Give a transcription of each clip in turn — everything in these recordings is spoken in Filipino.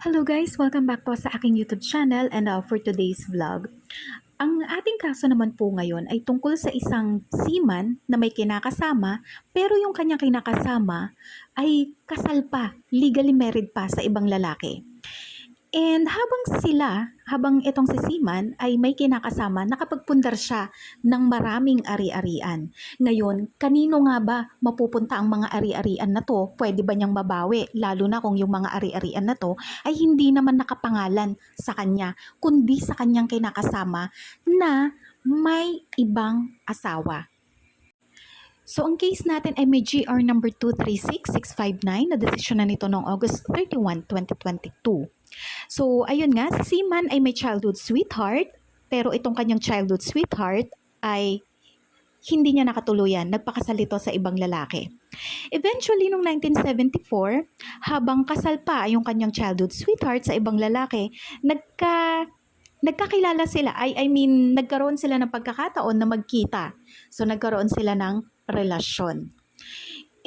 Hello guys! Welcome back po sa aking YouTube channel and for today's vlog. Ang ating kaso naman po ngayon ay tungkol sa isang seaman na may kinakasama pero yung kanyang kinakasama ay kasal pa, legally married pa sa ibang lalaki. And habang itong si Seaman ay may kinakasama, nakapagpundar siya ng maraming ari-arian. Ngayon, kanino nga ba mapupunta ang mga ari-arian na to? Pwede ba niyang mabawi? Lalo na kung yung mga ari-arian na to ay hindi naman nakapangalan sa kanya, kundi sa kanyang kinakasama na may ibang asawa. So, ang case natin ay may GR number 236659 na desisyon na nito noong August 31, 2022. So, ayun nga, si Seaman ay may childhood sweetheart, pero itong kanyang childhood sweetheart ay hindi niya nakatuluyan, nagpakasal ito sa ibang lalaki. Eventually, noong 1974, habang kasal pa yung kanyang childhood sweetheart sa ibang lalaki, nagkakilala sila, nagkaroon sila ng pagkakataon na magkita. So, nagkaroon sila ng relasyon.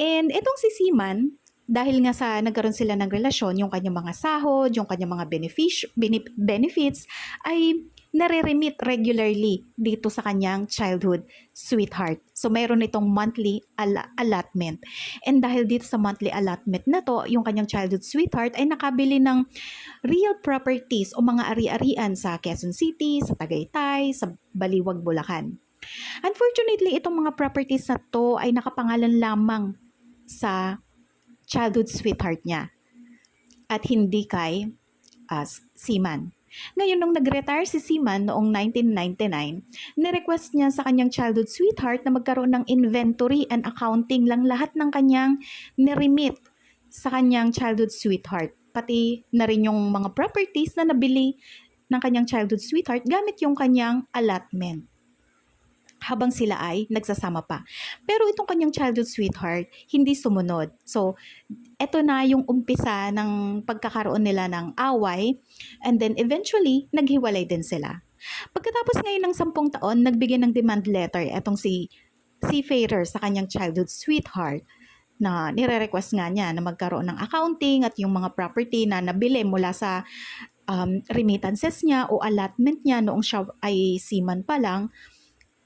And itong si Seaman, dahil nga sa nagkaroon sila ng relasyon, yung kanyang mga sahod, yung kanyang mga benefits, ay nare-remit regularly dito sa kanyang childhood sweetheart. So, mayroon itong monthly allotment. And dahil dito sa monthly allotment na to, yung kanyang childhood sweetheart ay nakabili ng real properties o mga ari-arian sa Quezon City, sa Tagaytay, sa Baliwag, Bulacan. Unfortunately, itong mga properties na to ay nakapangalan lamang sa childhood sweetheart niya at hindi kay Seaman. Ngayon, nung nag-retire si Seaman noong 1999, nirequest niya sa kanyang childhood sweetheart na magkaroon ng inventory and accounting lang lahat ng kanyang niremit sa kanyang childhood sweetheart. Pati na rin yung mga properties na nabili ng kanyang childhood sweetheart gamit yung kanyang allotment habang sila ay nagsasama pa. Pero itong kanyang childhood sweetheart, hindi sumunod. So, eto na yung umpisa ng pagkakaroon nila ng away, and then eventually, naghiwalay din sila. Pagkatapos ngayon ng 10 taon, nagbigay ng demand letter etong si Seafarer sa kanyang childhood sweetheart na nire-request nga niya na magkaroon ng accounting at yung mga property na nabili mula sa remittances niya o allotment niya noong siya ay seaman pa lang,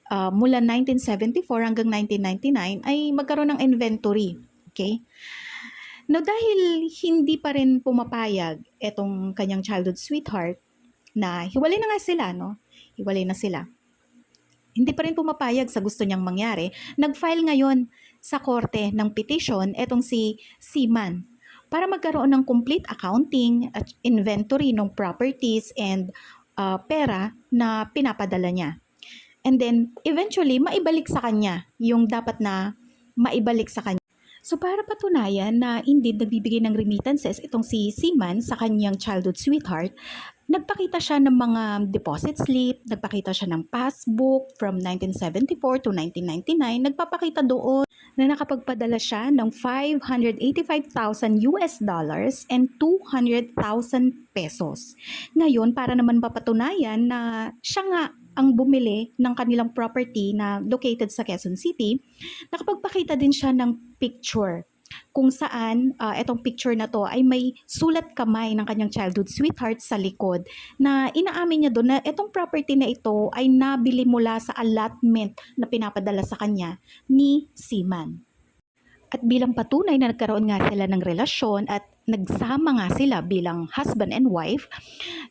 mula 1974 hanggang 1999 ay magkaroon ng inventory. Okay? Now, dahil hindi pa rin pumapayag etong kanyang childhood sweetheart na hiwalay na nga sila, no? Hiwalay na sila. Hindi pa rin pumapayag sa gusto niyang mangyari, nag-file ngayon sa korte ng petition etong si Seaman para magkaroon ng complete accounting at inventory ng properties and pera na pinapadala niya. And then, eventually, maibalik sa kanya yung dapat na maibalik sa kanya. So, para patunayan na indeed nagbibigay ng remittances itong si Seaman sa kanyang childhood sweetheart, nagpakita siya ng mga deposit slip, nagpakita siya ng passbook from 1974 to 1999, nagpapakita doon na nakapagpadala siya ng $585,000 and 200,000 pesos. Ngayon, para naman mapatunayan na siya nga ang bumili ng kanilang property na located sa Quezon City, nakapagpakita din siya ng picture kung saan itong picture na to ay may sulat kamay ng kanyang childhood sweetheart sa likod na inaamin niya doon na itong property na ito ay nabili mula sa allotment na pinapadala sa kanya ni Seaman. At bilang patunay na nagkaroon nga sila ng relasyon at nagsama nga sila bilang husband and wife,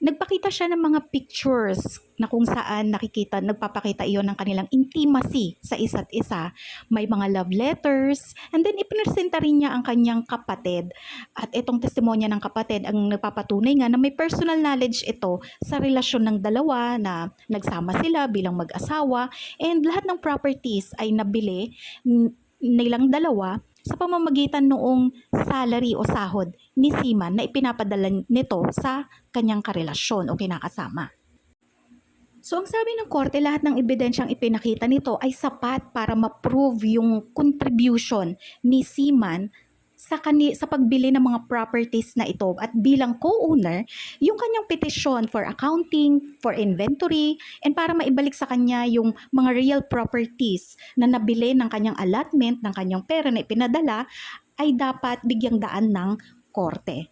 nagpakita siya ng mga pictures na kung saan nagpapakita iyon ng kanilang intimacy sa isa't isa. May mga love letters, and then ipinesenta rin niya ang kanyang kapatid. At itong testimonya ng kapatid ang nagpapatunay nga na may personal knowledge ito sa relasyon ng dalawa na nagsama sila bilang mag-asawa, and lahat ng properties ay nabili nilang dalawa sa pamamagitan noong salary o sahod ni Seaman na ipinapadala nito sa kanyang karelasyon o kinakasama. So, ang sabi ng korte, lahat ng ebidensyang ipinakita nito ay sapat para ma-prove yung contribution ni Seaman sa pagbili ng mga properties na ito, at bilang co-owner, yung kanyang petition for accounting, for inventory, and para maibalik sa kanya yung mga real properties na nabili ng kanyang allotment, ng kanyang pera na ipinadala, ay dapat bigyang daan ng korte.